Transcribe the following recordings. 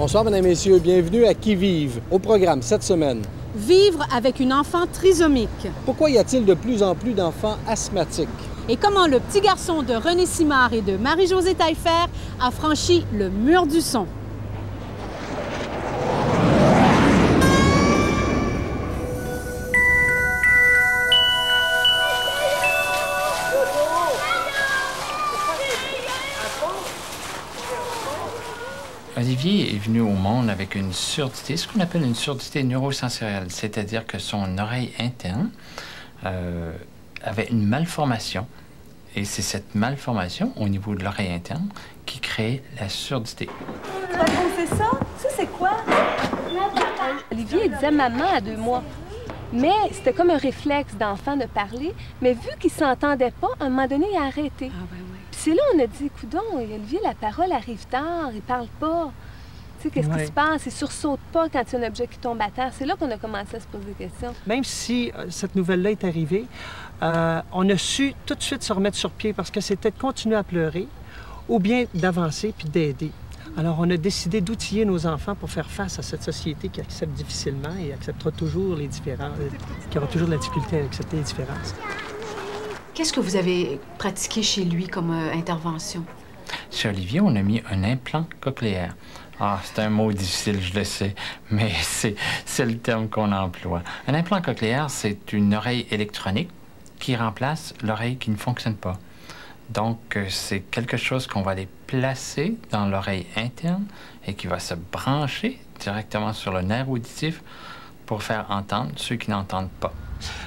Bonsoir, mesdames et messieurs. Bienvenue à Qui vive. Au programme cette semaine. Vivre avec une enfant trisomique. Pourquoi y a-t-il de plus en plus d'enfants asthmatiques? Et comment le petit garçon de René Simard et de Marie-Josée Taillefer a franchi le mur du son. Olivier est venu au monde avec une surdité, ce qu'on appelle une surdité neurosensorielle, c'est-à-dire que son oreille interne avait une malformation. Et c'est cette malformation au niveau de l'oreille interne qui crée la surdité. C'est ça? Ça, c'est quoi? Olivier disait maman à 2 mois. Mais c'était comme un réflexe d'enfant de parler. Mais vu qu'il ne s'entendait pas, à un moment donné, il a arrêté. Ah, ben oui. Puis c'est là on a dit, coudonc, Olivier, la parole arrive tard, il parle pas. Tu sais, qu'est-ce qui se passe? Il sursaute pas quand il y a un objet qui tombe à terre. C'est là qu'on a commencé à se poser des questions. Même si cette nouvelle-là est arrivée, on a su tout de suite se remettre sur pied parce que c'était de continuer à pleurer ou bien d'avancer puis d'aider. Alors, on a décidé d'outiller nos enfants pour faire face à cette société qui accepte difficilement et acceptera toujours les différences, qui aura toujours de la difficulté à accepter les différences. Qu'est-ce que vous avez pratiqué chez lui comme intervention? Chez Olivier, on a mis un implant cochléaire. Ah, c'est un mot difficile, je le sais, mais c'est le terme qu'on emploie. Un implant cochléaire, c'est une oreille électronique qui remplace l'oreille qui ne fonctionne pas. Donc, c'est quelque chose qu'on va aller placer dans l'oreille interne et qui va se brancher directement sur le nerf auditif pour faire entendre ceux qui n'entendent pas.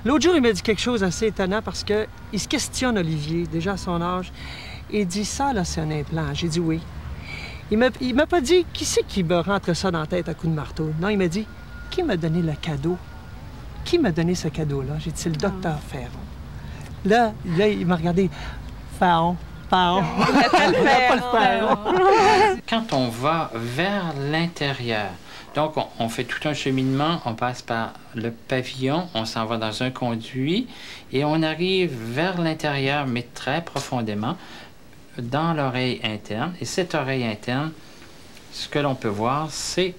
L'autre jour, il m'a dit quelque chose d'assez étonnant parce qu'il se questionne, Olivier, déjà à son âge. Et il dit, ça, là, c'est un implant. J'ai dit oui. Il m'a pas dit, qui c'est qui me rentre ça dans la tête à coup de marteau? Non, il m'a dit, qui m'a donné le cadeau? Qui m'a donné ce cadeau-là? J'ai dit, c'est le docteur Ferron. Là, il m'a regardé. Ferron. Quand on va vers l'intérieur, donc on fait tout un cheminement, on passe par le pavillon, on s'en va dans un conduit et on arrive vers l'intérieur, mais très profondément, dans l'oreille interne. Et cette oreille interne, ce que l'on peut voir, c'est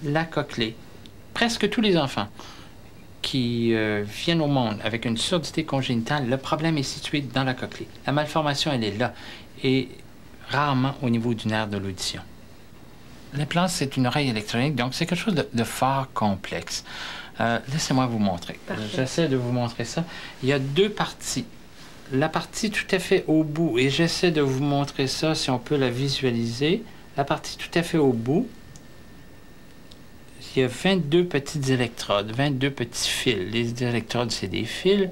la cochlée. Presque tous les enfants qui viennent au monde avec une surdité congénitale, le problème est situé dans la cochlée. La malformation, elle est là, et rarement au niveau du nerf de l'audition. L'implant, c'est une oreille électronique, donc c'est quelque chose de fort complexe. Laissez-moi vous montrer. J'essaie de vous montrer ça. Il y a 2 parties. La partie tout à fait au bout, et j'essaie de vous montrer ça, si on peut la visualiser. La partie tout à fait au bout, il y a 22 petites électrodes, 22 petits fils. Les électrodes, c'est des fils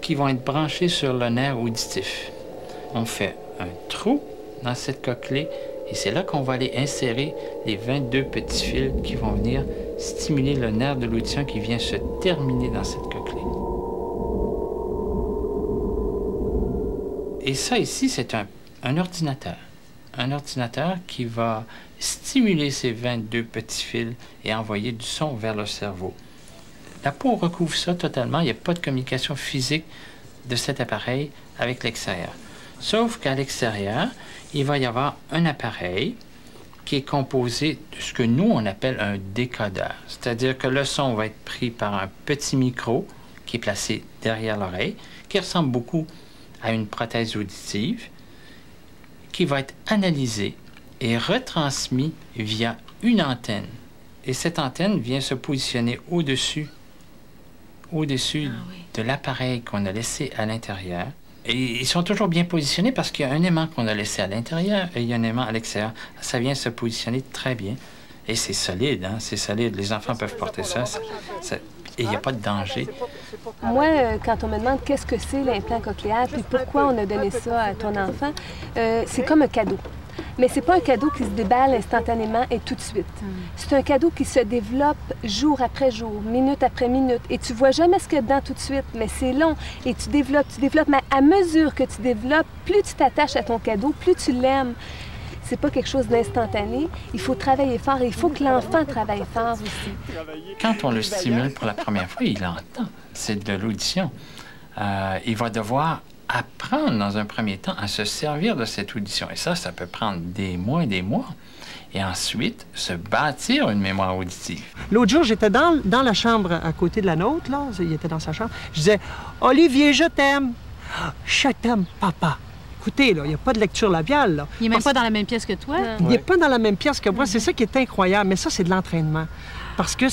qui vont être branchés sur le nerf auditif. On fait un trou dans cette cochlée et c'est là qu'on va aller insérer les 22 petits fils qui vont venir stimuler le nerf de l'audition qui vient se terminer dans cette cochlée. Et ça ici, c'est un ordinateur. Un ordinateur qui va stimuler ces 22 petits fils et envoyer du son vers le cerveau. La peau recouvre ça totalement. Il n'y a pas de communication physique de cet appareil avec l'extérieur. Sauf qu'à l'extérieur, il va y avoir un appareil qui est composé de ce que nous, on appelle un décodeur. C'est-à-dire que le son va être pris par un petit micro qui est placé derrière l'oreille, qui ressemble beaucoup à une prothèse auditive, qui va être analysé et retransmis via une antenne. Et cette antenne vient se positionner au-dessus de l'appareil qu'on a laissé à l'intérieur. Et ils sont toujours bien positionnés parce qu'il y a un aimant qu'on a laissé à l'intérieur et il y a un aimant à l'extérieur. Ça vient se positionner très bien. Et c'est solide, hein? C'est solide. Les enfants peuvent porter ça. Et il n'y a pas de danger. Moi, quand on me demande qu'est-ce que c'est l'implant cochléaire puis pourquoi on a donné ça à ton enfant, c'est comme un cadeau. Mais c'est pas un cadeau qui se déballe instantanément et tout de suite. C'est un cadeau qui se développe jour après jour, minute après minute. Et tu vois jamais ce qu'il y a dedans tout de suite, mais c'est long. Et tu développes. Mais à mesure que tu développes, plus tu t'attaches à ton cadeau, plus tu l'aimes. C'est pas quelque chose d'instantané. Il faut travailler fort et il faut que l'enfant travaille fort aussi. Quand on le stimule pour la première fois, il entend. C'est de l'audition. Il va devoir apprendre dans un premier temps à se servir de cette audition. Et ça peut prendre des mois et des mois. et ensuite se bâtir une mémoire auditive. L'autre jour, j'étais dans la chambre à côté de la nôtre, là. Il était dans sa chambre. Je disais, « Olivier, je t'aime. »« Je t'aime, papa. » Écoutez, là, il n'y a pas de lecture labiale, là. Il n'est même pas dans la même pièce que toi. Il n'est pas dans la même pièce que moi. C'est ça qui est incroyable. Mais ça, c'est de l'entraînement. Parce que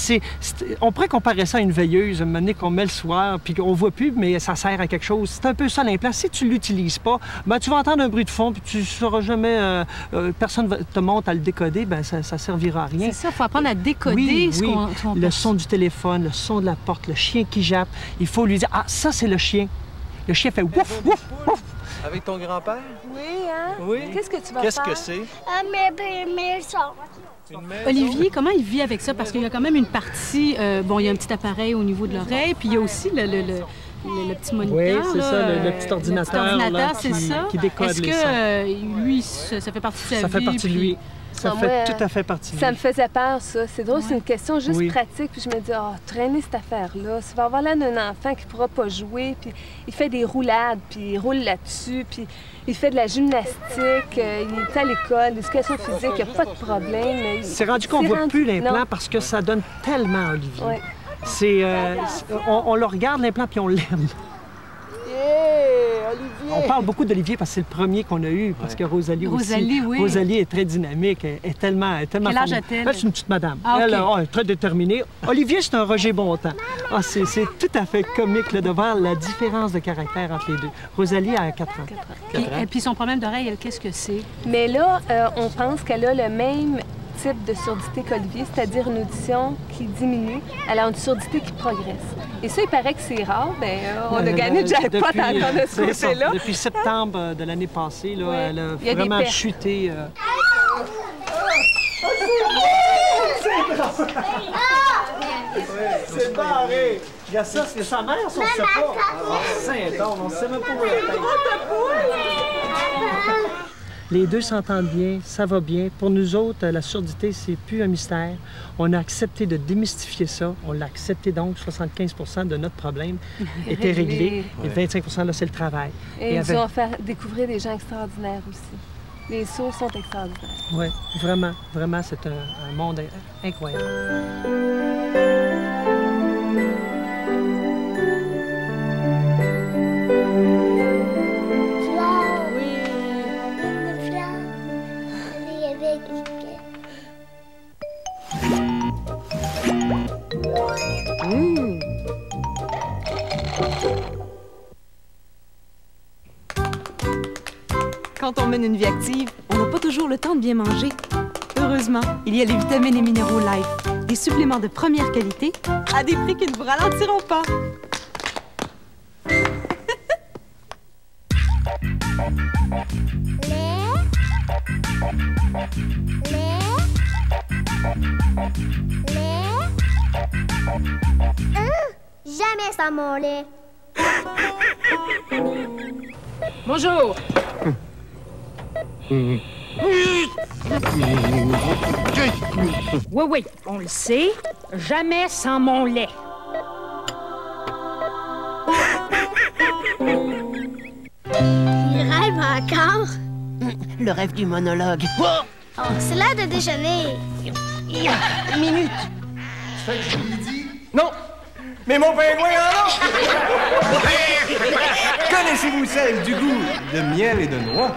on pourrait comparer ça à une veilleuse, une monnaie qu'on met le soir, puis qu'on ne voit plus, mais ça sert à quelque chose. C'est un peu ça l'implant. Si tu ne l'utilises pas, ben, tu vas entendre un bruit de fond, puis tu ne sauras jamais... personne ne te montre à le décoder, ben ça ne servira à rien. C'est ça, il faut apprendre à décoder ce qu'on le son du téléphone, le son de la porte, le chien qui jappe. Il faut lui dire, ah, ça, c'est le chien. Le chien fait ouf, ouf, ouf. Avec ton grand-père? Oui, hein? Oui. Qu'est-ce que tu vas Qu'est-ce faire? que c'est? Mes maisons. Olivier, comment il vit avec ça? Parce qu'il y a quand même une partie... bon, il y a un petit appareil au niveau de l'oreille, puis il y a aussi le petit moniteur. Oui, c'est là, ça, le petit ordinateur, là, c'est ça. qui décode Est-ce les sons. que lui, ça fait partie de sa vie? Ça fait partie de lui. Ça fait moi, tout à fait partie de lui. Ça me faisait peur, ça. C'est drôle, Ouais. c'est une question juste Oui. pratique. Puis je me dis, oh, traîner cette affaire-là, ça va avoir l'air d'un enfant qui ne pourra pas jouer. Puis il fait des roulades, puis il roule là-dessus, puis il fait de la gymnastique, il est à l'école, l'éducation physique, il n'y a pas de problème. C'est rendu qu'on ne voit plus l'implant parce que ça donne tellement à Olivier. Ouais. On le regarde, l'implant, puis on l'aime. On parle beaucoup d'Olivier parce que c'est le premier qu'on a eu, parce que Rosalie aussi. Oui. Rosalie est très dynamique, elle est tellement Quel âge formidable. a-t-elle? Elle, c'est une petite madame. Ah, OK. Elle est très déterminée. Olivier, c'est un Roger Bontemps. Ah, c'est tout à fait comique là, de voir la différence de caractère entre les deux. Rosalie a 4 ans. Et puis son problème d'oreille, elle, qu'est-ce que c'est? Mais là, on pense qu'elle a le même type de surdité qu'Olivier, c'est-à-dire une audition qui diminue. Elle a une surdité qui progresse. Et ça, il paraît que c'est rare. Bien, on a gagné le jackpot encore de ce côté-là. Depuis septembre de l'année passée, là, Oui. elle a Il y a des vraiment pertes. chuté. C'est barré! Regarde ça, c'est sa mère, son sait pas. Saint-Homme, on ne sait même pas où elle est. Les deux s'entendent bien, ça va bien. Pour nous autres, la surdité, c'est plus un mystère. On a accepté de démystifier ça. On l'a accepté donc, 75 de notre problème était réglé. Et 25 là, c'est le travail. Et ils avec- nous ont fait découvrir des gens extraordinaires aussi. Les sourds sont extraordinaires. Oui, vraiment, vraiment, c'est un monde incroyable. Fleurs. Oui. Plein de fleurs. Allez, avec. Quand on mène une vie active, on n'a pas toujours le temps de bien manger. Heureusement, il y a les vitamines et minéraux Life, des suppléments de première qualité à des prix qui ne vous ralentiront pas. Jamais sans mon lait. Bonjour! Oui, on le sait. Jamais sans mon lait. Il rêve encore. Le rêve du monologue. Oh, c'est l'heure de déjeuner. Une minute. Non! Mais mon pingouin en a! Connaissez-vous celle du goût de miel et de noix?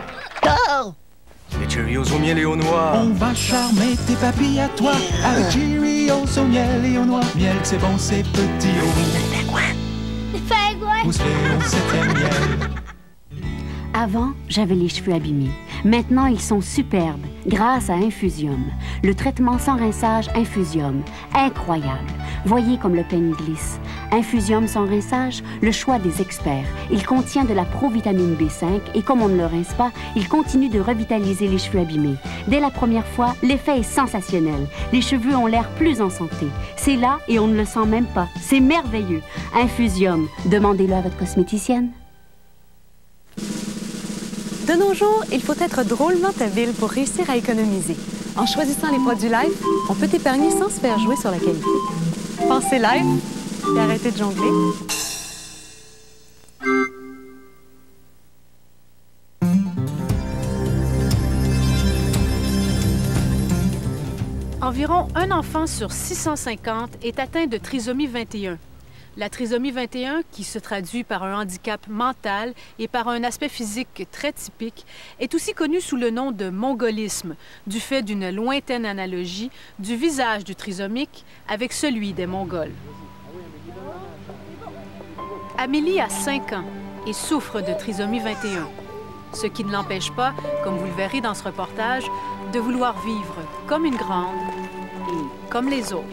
Les Cheerios au miel et aux noix. On va charmer tes papilles à toi avec Cheerios au miel et aux noix. Miel, c'est bon, c'est petit. Les pingouins. Pousse-les au 7e miel. Avant, j'avais les cheveux abîmés. Maintenant, ils sont superbes grâce à Infusium. Le traitement sans rinçage Infusium. Incroyable. Voyez comme le peigne glisse. Infusium sans rinçage, le choix des experts. Il contient de la provitamine B5 et comme on ne le rince pas, il continue de revitaliser les cheveux abîmés. Dès la première fois, l'effet est sensationnel. Les cheveux ont l'air plus en santé. C'est là et on ne le sent même pas. C'est merveilleux. Infusium. Demandez-le à votre cosméticienne. De nos jours, il faut être drôlement habile pour réussir à économiser. En choisissant les produits Life, on peut épargner sans se faire jouer sur la qualité. Pensez Life et arrêtez de jongler. Environ un enfant sur 650 est atteint de trisomie 21. La trisomie 21, qui se traduit par un handicap mental et par un aspect physique très typique, est aussi connue sous le nom de mongolisme, du fait d'une lointaine analogie du visage du trisomique avec celui des Mongols. Amélie a 5 ans et souffre de trisomie 21, ce qui ne l'empêche pas, comme vous le verrez dans ce reportage, de vouloir vivre comme une grande et comme les autres.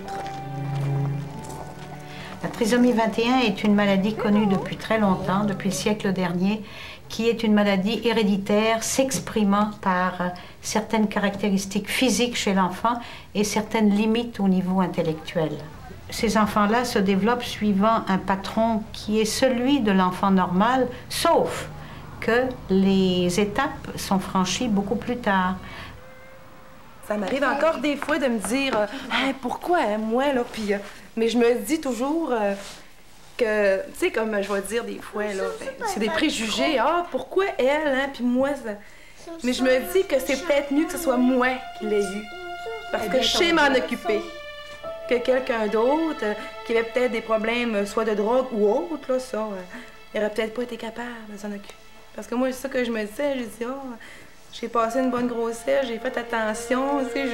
La trisomie 21 est une maladie connue depuis très longtemps, depuis le siècle dernier, qui est une maladie héréditaire s'exprimant par certaines caractéristiques physiques chez l'enfant et certaines limites au niveau intellectuel. Ces enfants-là se développent suivant un patron qui est celui de l'enfant normal, sauf que les étapes sont franchies beaucoup plus tard. Ça m'arrive encore des fois de me dire hey, pourquoi moi là, puis mais je me dis toujours que tu sais comme je vais dire des fois là, c'est des préjugés, ah pourquoi elle hein, puis moi ça... Mais je me dis que c'est peut-être mieux que ce soit moi qui l'ai eu parce que je sais m'en occuper que quelqu'un d'autre qui avait peut-être des problèmes soit de drogue ou autre là, ça il aurait peut-être pas été capable de s'en occuper. Parce que moi, c'est ça que je me disais, je dis, oh, j'ai passé une bonne grossesse, j'ai fait attention, tu sais,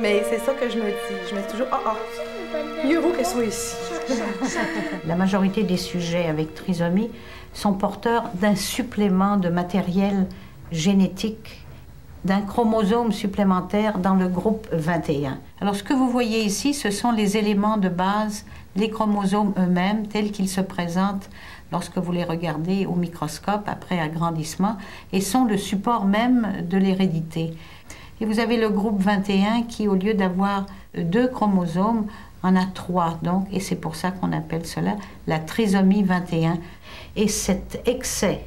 Mais c'est ça que je me dis. Je me dis toujours, mieux vaut qu'elle soit ici. La majorité des sujets avec trisomie sont porteurs d'un supplément de matériel génétique, d'un chromosome supplémentaire dans le groupe 21. Alors, ce que vous voyez ici, ce sont les éléments de base, les chromosomes eux-mêmes, tels qu'ils se présentent lorsque vous les regardez au microscope après agrandissement, et sont le support même de l'hérédité. Et vous avez le groupe 21 qui, au lieu d'avoir 2 chromosomes, en a 3, donc, et c'est pour ça qu'on appelle cela la trisomie 21. Et cet excès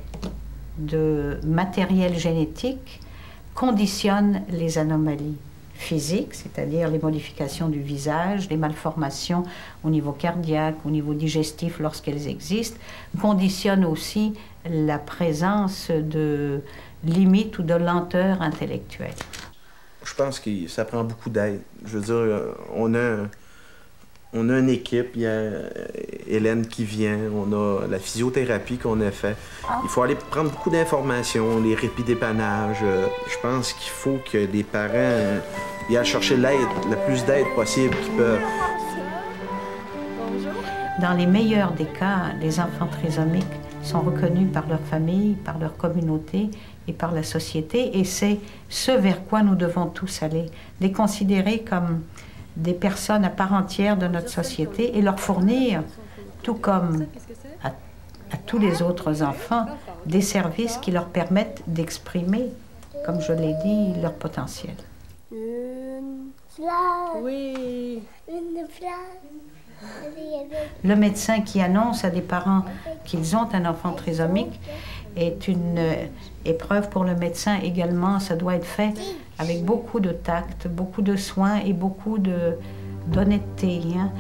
de matériel génétique conditionne les anomalies physiques, c'est-à-dire les modifications du visage, les malformations au niveau cardiaque, au niveau digestif lorsqu'elles existent, conditionne aussi la présence de limites ou de lenteurs intellectuelles. Je pense que ça prend beaucoup d'aide. Je veux dire, on a une équipe, il y a Hélène qui vient, on a la physiothérapie qu'on a fait. Il faut aller prendre beaucoup d'informations, les répits dépannage. Je pense qu'il faut que les parents y aillent chercher l'aide, le plus d'aide possible qu'ils peuvent. Dans les meilleurs des cas, les enfants trisomiques sont reconnus par leur famille, par leur communauté et par la société, et c'est ce vers quoi nous devons tous aller, les considérer comme des personnes à part entière de notre société et leur fournir, tout comme à tous les autres enfants, des services qui leur permettent d'exprimer, comme je l'ai dit, leur potentiel. Une fleur. Oui. Une fleur. Le médecin qui annonce à des parents qu'ils ont un enfant trisomique est une épreuve pour le médecin également. Ça doit être fait avec beaucoup de tact, beaucoup de soin et beaucoup d'honnêteté. Hein?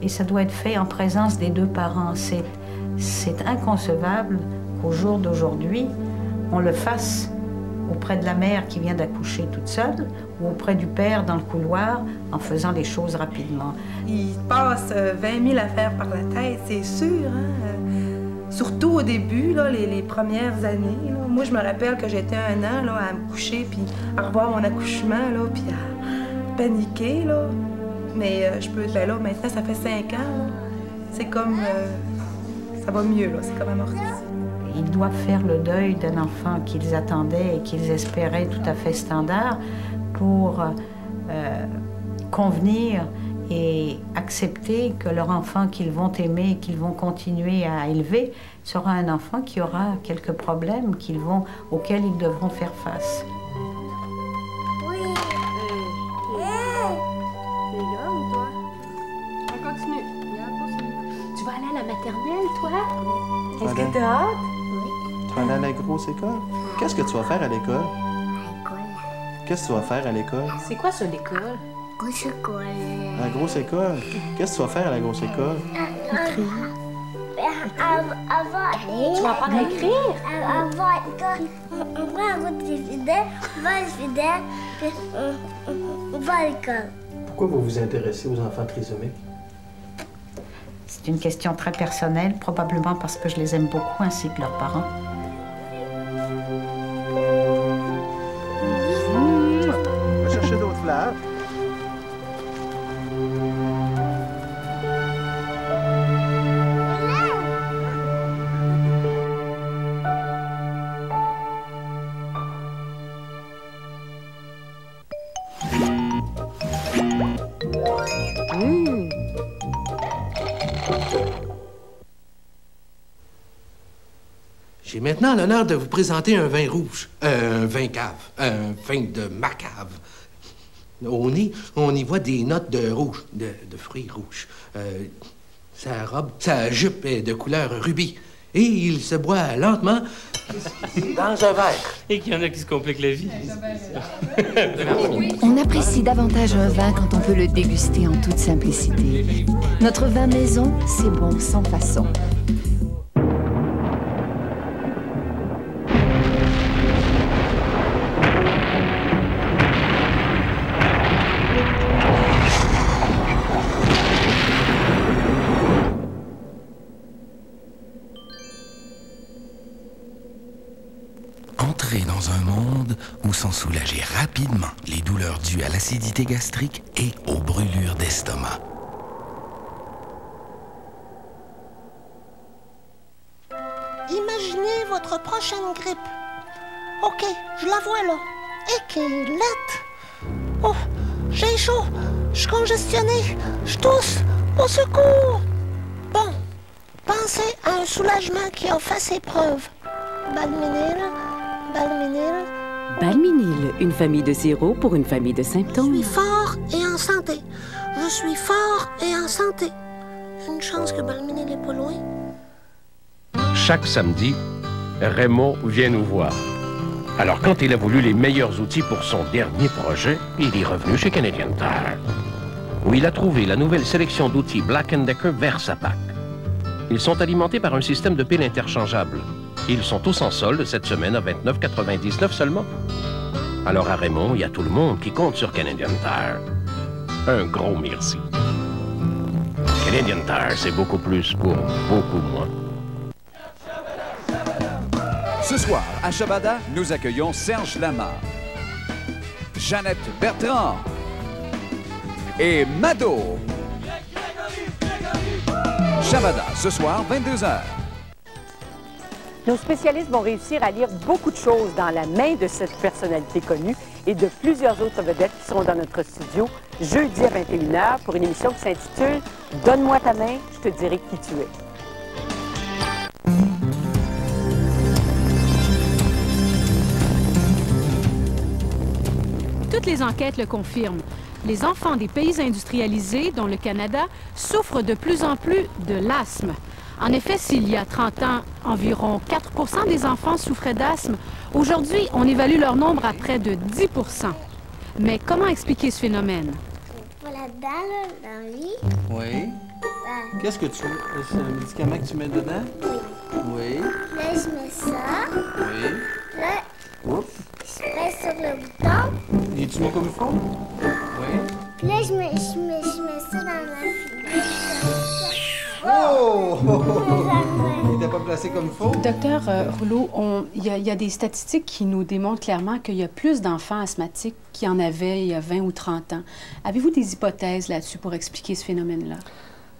Et ça doit être fait en présence des 2 parents. C'est inconcevable qu'au jour d'aujourd'hui, on le fasse auprès de la mère qui vient d'accoucher toute seule ou auprès du père dans le couloir en faisant les choses rapidement. Il passe 20 000 affaires par la tête, c'est sûr. Hein? Surtout au début, là, les premières années. Là. Moi, je me rappelle que j'étais 1 an là, à me coucher puis à revoir mon accouchement là, puis à paniquer. Là. Mais ben là, maintenant, ça fait 5 ans. C'est comme... ça va mieux, là. C'est comme amorti. Ils doivent faire le deuil d'un enfant qu'ils attendaient et qu'ils espéraient tout à fait standard pour convenir et accepter que leur enfant qu'ils vont aimer et qu'ils vont continuer à élever sera un enfant qui aura quelques problèmes auxquels ils devront faire face. Oui. T'es grande, toi? On continue. Tu vas aller à la maternelle, toi? Est-ce que t'as hâte? Tu vas aller à la grosse école? Qu'est-ce que tu vas faire à l'école? Qu'est-ce que tu vas faire à l'école? C'est quoi ça, l'école? Grosse école. La grosse école? Qu'est-ce que tu vas faire à la grosse école? Écrire. Tu vas apprendre à écrire? On va un route des fidèles, on va les fidèles, puis va à l'école. Pourquoi vous vous intéressez aux enfants trisomiques? C'est une question très personnelle, probablement parce que je les aime beaucoup, ainsi que leurs parents. On va chercher d'autres fleurs. J'ai maintenant l'honneur de vous présenter un vin rouge, un vin cave, un vin de ma cave. Au nez, on y voit des notes de rouge, de fruits rouges. Sa robe, sa jupe est de couleur rubis. Et il se boit lentement dans un verre. Et qu'il y en a qui se compliquent la vie. On apprécie davantage un vin quand on peut le déguster en toute simplicité. Notre vin maison, c'est bon sans façon. Entrer dans un monde où sont soulagées rapidement les douleurs dues à l'acidité gastrique et aux brûlures d'estomac. Imaginez votre prochaine grippe. OK, je la vois là. Équelette. Oh, j'ai chaud. Je suis congestionné. Je tousse. Au secours. Bon, pensez à un soulagement qui a fait ses preuves. Balménil. Balménil. Balménil, une famille de sirop pour une famille de symptômes. Je suis fort et en santé. Je suis fort et en santé. Une chance que Balménil n'est pas loin. Chaque samedi, Raymond vient nous voir. Alors, quand il a voulu les meilleurs outils pour son dernier projet, il est revenu chez Canadian Tire, où il a trouvé la nouvelle sélection d'outils Black & Decker Versapac. Ils sont alimentés par un système de piles interchangeables. Ils sont tous en solde cette semaine à 29,99 seulement. Alors à Raymond et à tout le monde qui compte sur Canadian Tire, un gros merci. Canadian Tire, c'est beaucoup plus pour beaucoup moins. Ce soir, à Shabada, nous accueillons Serge Lama, Jeannette Bertrand et Mado. Shabada, ce soir, 22h. Nos spécialistes vont réussir à lire beaucoup de choses dans la main de cette personnalité connue et de plusieurs autres vedettes qui seront dans notre studio jeudi à 21h pour une émission qui s'intitule « Donne-moi ta main, je te dirai qui tu es ». Toutes les enquêtes le confirment. Les enfants des pays industrialisés, dont le Canada, souffrent de plus en plus de l'asthme. En effet, s'il y a 30 ans, environ 4 des enfants souffraient d'asthme, aujourd'hui, on évalue leur nombre à près de 10 Mais comment expliquer ce phénomène? Pas là-dedans, dans le lit. Oui. Qu'est-ce que tu veux? C'est un médicament que tu mets dedans? Oui. Là, je mets ça. Oui. Là, Oups. je presse sur le bouton. Et tu mets comme il faut? Oui. Puis là, je mets ça dans la figure. Oh! Il n'était pas placé comme il faut? Docteur Rouleau, il y a des statistiques qui nous démontrent clairement qu'il y a plus d'enfants asthmatiques qu'il y en avait il y a 20 ou 30 ans. Avez-vous des hypothèses là-dessus pour expliquer ce phénomène-là?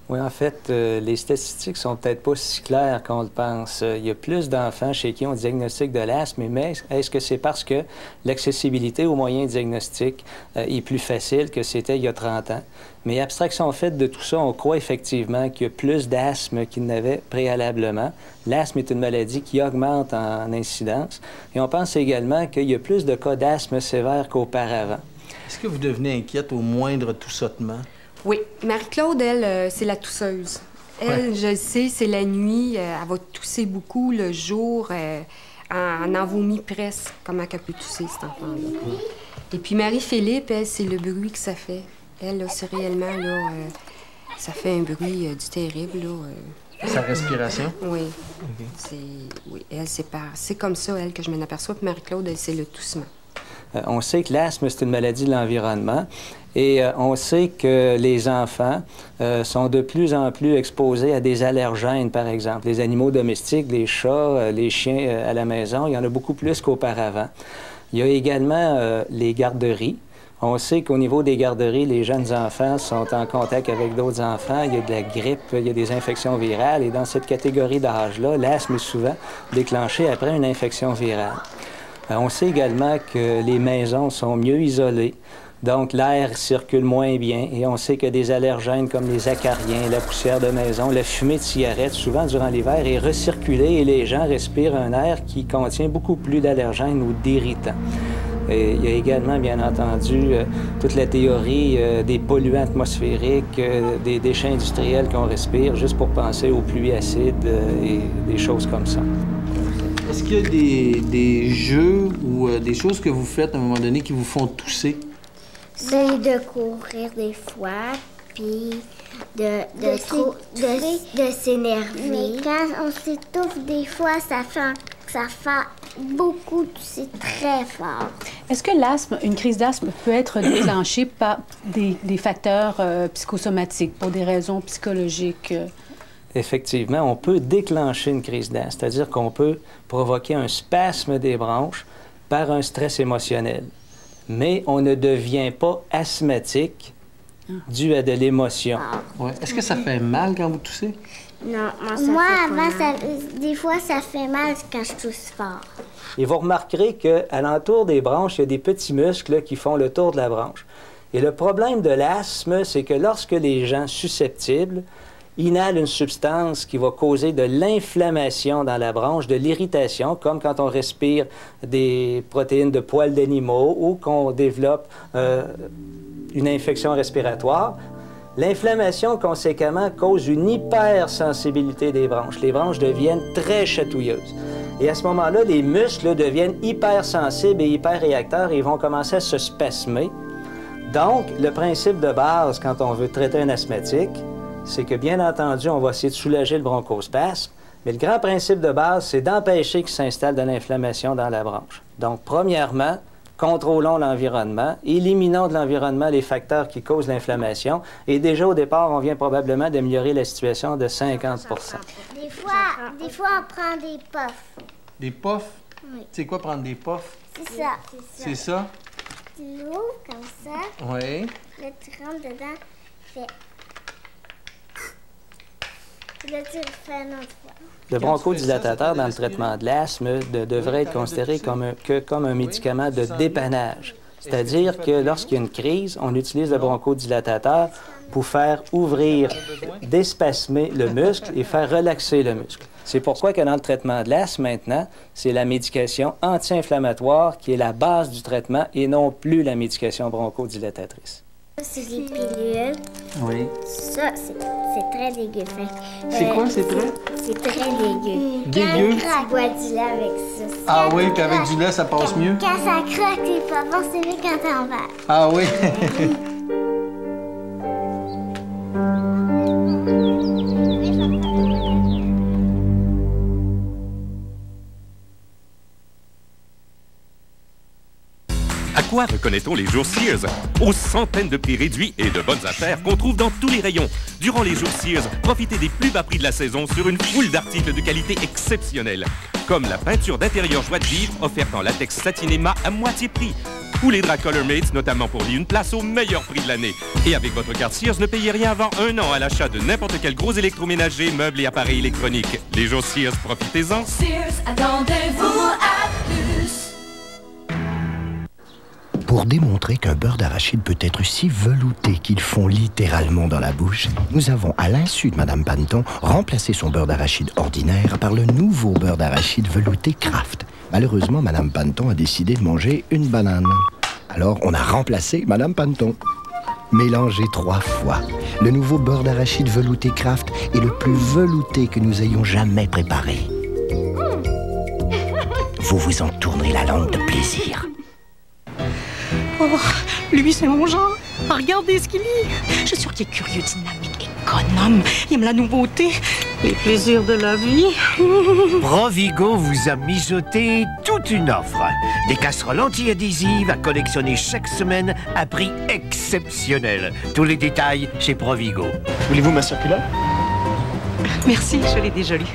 Oui, en fait, les statistiques sont peut-être pas si claires qu'on le pense. Il y a plus d'enfants chez qui on diagnostique de l'asthme, mais est-ce que c'est parce que l'accessibilité aux moyens diagnostiques est plus facile que c'était il y a 30 ans? Mais abstraction faite de tout ça, on croit effectivement qu'il y a plus d'asthme qu'il n'avait préalablement. L'asthme est une maladie qui augmente en incidence. Et on pense également qu'il y a plus de cas d'asthme sévère qu'auparavant. Est-ce que vous devenez inquiète au moindre toussotement? Oui. Marie-Claude, elle, c'est la tousseuse. Elle, je le sais, c'est la nuit. Elle va tousser beaucoup le jour. Elle en vomit presque. Comment qu'elle peut tousser, cet enfant-là? Et puis Marie-Philippe, elle, c'est le bruit que ça fait. Elle, là, c'est réellement, là, ça fait un bruit du terrible, là. Sa respiration? Oui. Okay. Oui, elle, c'est comme ça, elle, que je m'en aperçois. Puis Marie-Claude, elle, c'est le toussement. On sait que l'asthme, c'est une maladie de l'environnement. Et on sait que les enfants sont de plus en plus exposés à des allergènes, par exemple. Les animaux domestiques, les chats, les chiens à la maison, il y en a beaucoup plus qu'auparavant. Il y a également les garderies. On sait qu'au niveau des garderies, les jeunes enfants sont en contact avec d'autres enfants. Il y a de la grippe, il y a des infections virales. Et dans cette catégorie d'âge-là, l'asthme est souvent déclenché après une infection virale. On sait également que les maisons sont mieux isolées. Donc, l'air circule moins bien et on sait que des allergènes comme les acariens, la poussière de maison, la fumée de cigarette, souvent durant l'hiver, est recirculée et les gens respirent un air qui contient beaucoup plus d'allergènes ou d'irritants. Et il y a également, bien entendu, toute la théorie des polluants atmosphériques, des déchets industriels qu'on respire, juste pour penser aux pluies acides et des choses comme ça. Est-ce qu'il y a des jeux ou des choses que vous faites à un moment donné qui vous font tousser? C'est de courir des fois, puis de s'énerver. Mais quand on s'étouffe, des fois, ça fait beaucoup tousser très fort. Est-ce que l'asthme, une crise d'asthme peut être déclenchée par des facteurs psychosomatiques, pour des raisons psychologiques? Effectivement, on peut déclencher une crise d'asthme, c'est-à-dire qu'on peut provoquer un spasme des bronches par un stress émotionnel. Mais on ne devient pas asthmatique dû à de l'émotion. Ouais. Est-ce que ça fait mal quand vous toussez? Non, moi avant, des fois, ça fait mal quand je tousse fort. Et vous remarquerez qu'à l'entour des bronches, il y a des petits muscles qui font le tour de la bronche. Et le problème de l'asthme, c'est que lorsque les gens susceptibles inhalent une substance qui va causer de l'inflammation dans la bronche, de l'irritation, comme quand on respire des protéines de poils d'animaux ou qu'on développe une infection respiratoire. L'inflammation, conséquemment, cause une hypersensibilité des bronches. Les bronches deviennent très chatouilleuses. Et à ce moment-là, les muscles deviennent hypersensibles et hyperréacteurs et ils vont commencer à se spasmer. Donc, le principe de base, quand on veut traiter un asthmatique, c'est que, bien entendu, on va essayer de soulager le bronchospasme, mais le grand principe de base, c'est d'empêcher qu'il s'installe de l'inflammation dans la bronche. Donc, premièrement, contrôlons l'environnement, éliminons de l'environnement les facteurs qui causent l'inflamation, et déjà, au départ, on vient probablement d'améliorer la situation de 50 Des fois, on prend des puffs. Des puffs? Oui. C'est quoi prendre des puffs? C'est ça. C'est ça? Tu l'ouvres comme ça. Oui. Là, tu rentres dedans, tu fais... Là, tu refais une autre fois. Le bronchodilatateur dans le traitement de l'asthme devrait être considéré comme un médicament de dépannage. C'est-à-dire que lorsqu'il y a une crise, on utilise le bronchodilatateur pour faire ouvrir, déspasmer le muscle et faire relaxer le muscle. C'est pourquoi que dans le traitement de l'asthme, maintenant, c'est la médication anti-inflammatoire qui est la base du traitement et non plus la médication bronchodilatatrice. C'est des pilules. Oui. Ça, c'est très dégueu. C'est quoi, c'est très? C'est très dégueu. Dégueu? Quand tu bois du lait avec ça. Ah oui, puis avec du lait, ça passe mieux? Quand ça croque, c'est pas bon, c'est mieux quand t'en vas. Ah oui? À quoi reconnaît-on les jours Sears? Aux centaines de prix réduits et de bonnes affaires qu'on trouve dans tous les rayons. Durant les jours Sears, profitez des plus bas prix de la saison sur une foule d'articles de qualité exceptionnelle. Comme la peinture d'intérieur joie de vivre offerte en latex satiné mat à moitié prix. Ou les draps Colormates, notamment pour lui, une place au meilleur prix de l'année. Et avec votre carte Sears, ne payez rien avant 1 an à l'achat de n'importe quel gros électroménager, meubles et appareils électroniques. Les jours Sears, profitez-en. Sears, attendez-vous à plus. Pour démontrer qu'un beurre d'arachide peut être si velouté qu'il fond littéralement dans la bouche, nous avons, à l'insu de Mme Panton, remplacé son beurre d'arachide ordinaire par le nouveau beurre d'arachide velouté Kraft. Malheureusement, Mme Panton a décidé de manger une banane. Alors, on a remplacé Mme Panton. Mélangé 3 fois, le nouveau beurre d'arachide velouté Kraft est le plus velouté que nous ayons jamais préparé. Vous vous en tournerez la langue de plaisir. Oh, lui, c'est mon genre. Regardez ce qu'il lit. Je suis sûre qu'il est curieux, dynamique, économe. Il aime la nouveauté. Les plaisirs de la vie. Provigo vous a mijoté toute une offre. Des casseroles anti-adhésives à collectionner chaque semaine à prix exceptionnel. Tous les détails chez Provigo. Voulez-vous ma circulaire? Merci, je l'ai déjà lu.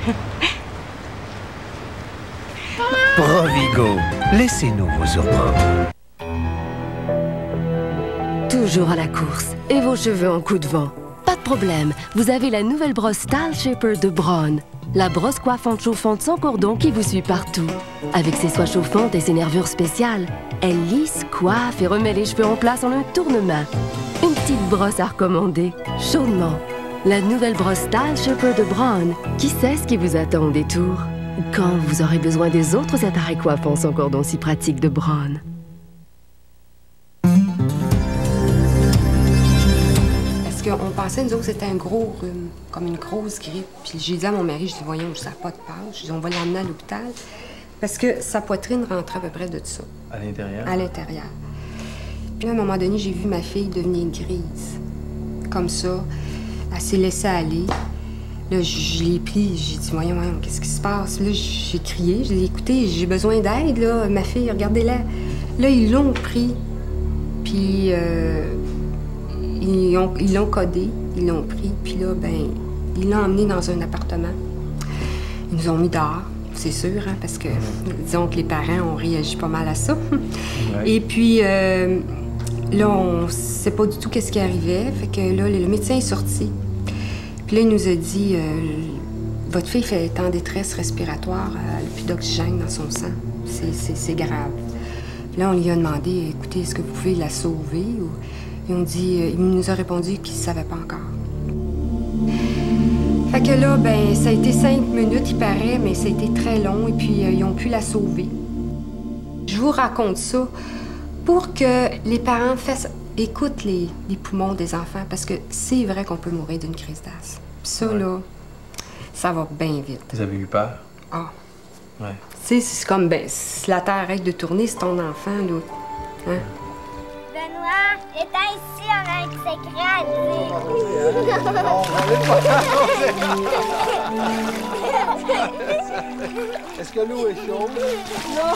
Provigo, laissez-nous vous surprendre. Toujours à la course et vos cheveux en coup de vent. Pas de problème, vous avez la nouvelle brosse Style Shaper de Braun. La brosse coiffante chauffante sans cordon qui vous suit partout. Avec ses soies chauffantes et ses nervures spéciales, elle lisse, coiffe et remet les cheveux en place en un tournement. Une petite brosse à recommander, chaudement. La nouvelle brosse Style Shaper de Braun. Qui sait ce qui vous attend au détour? Quand vous aurez besoin des autres appareils coiffants sans cordon si pratiques de Braun. On pensait, nous autres, que c'était un gros rhume, comme une grosse grippe. Puis j'ai dit à mon mari, je dis, voyons, ça n'a pas de page. Je dis, on va l'emmener à l'hôpital. Parce que sa poitrine rentrait à peu près de ça. À l'intérieur? À l'intérieur. Puis là, à un moment donné, j'ai vu ma fille devenir grise. Comme ça. Elle s'est laissée aller. Là, je l'ai pris, j'ai dit, voyons, qu'est-ce qui se passe? Là, j'ai crié, j'ai dit, écoutez, j'ai besoin d'aide, là, ma fille, regardez-la. Là, ils l'ont pris. Puis... Ils l'ont codé, ils l'ont pris, puis là, ben, ils l'ont emmené dans un appartement. Ils nous ont mis dehors, c'est sûr, hein, parce que, disons que les parents ont réagi pas mal à ça. Ouais. Et puis, là, on sait pas du tout qu'est-ce qui arrivait, fait que là, le médecin est sorti. Puis là, il nous a dit, votre fille est en détresse respiratoire, elle n'a plus d'oxygène dans son sang, c'est grave. Puis là, on lui a demandé, écoutez, est-ce que vous pouvez la sauver? Il nous a répondu qu'il ne savait pas encore. Fait que là, ben, ça a été 5 minutes, il paraît, mais ça a été très long, et puis ils ont pu la sauver. Je vous raconte ça pour que les parents écoutent les poumons des enfants, parce que c'est vrai qu'on peut mourir d'une crise d'asthme. Ça, ouais. Là, ça va bien vite. Vous avez eu peur? Ah. Ouais. Tu sais, c'est comme, ben, si la Terre arrête de tourner, c'est ton enfant, là. Hein? Benoît, étant ici, on a un secret à dire. Est-ce que l'eau est chaude? Non.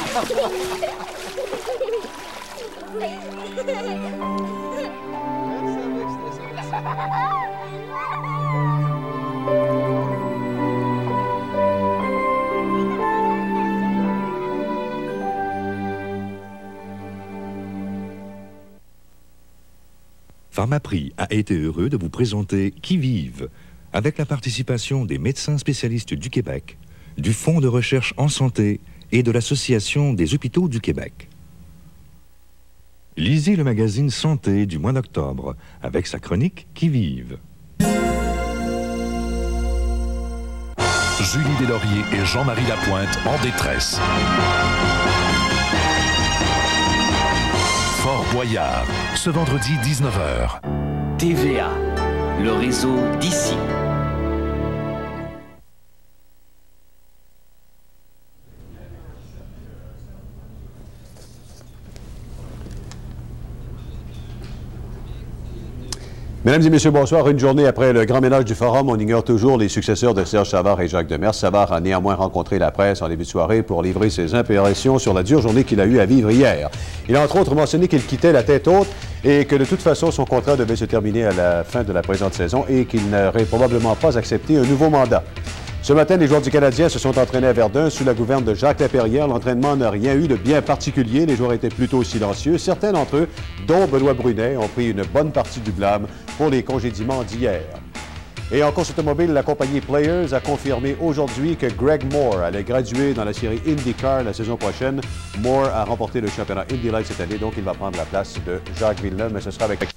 Pharmaprix a été heureux de vous présenter Qui vive, avec la participation des médecins spécialistes du Québec, du Fonds de recherche en santé et de l'Association des hôpitaux du Québec. Lisez le magazine Santé du mois d'octobre avec sa chronique Qui vive. Julie Deslauriers et Jean-Marie Lapointe en détresse. Fort Boyard, ce vendredi 19h. TVA, le réseau d'ici. Mesdames et messieurs, bonsoir. Une journée après le grand ménage du Forum, on ignore toujours les successeurs de Serge Savard et Jacques Demers. Savard a néanmoins rencontré la presse en début de soirée pour livrer ses impressions sur la dure journée qu'il a eu à vivre hier. Il a entre autres mentionné qu'il quittait la tête haute et que de toute façon, son contrat devait se terminer à la fin de la présente saison et qu'il n'aurait probablement pas accepté un nouveau mandat. Ce matin, les joueurs du Canadien se sont entraînés à Verdun sous la gouverne de Jacques Laperrière. L'entraînement n'a rien eu de bien particulier. Les joueurs étaient plutôt silencieux. Certains d'entre eux, dont Benoît Brunet, ont pris une bonne partie du blâme pour les congédiements d'hier. Et en course automobile, la compagnie Players a confirmé aujourd'hui que Greg Moore allait graduer dans la série IndyCar la saison prochaine. Moore a remporté le championnat Indy Lights cette année, donc il va prendre la place de Jacques Villeneuve, mais ce sera avec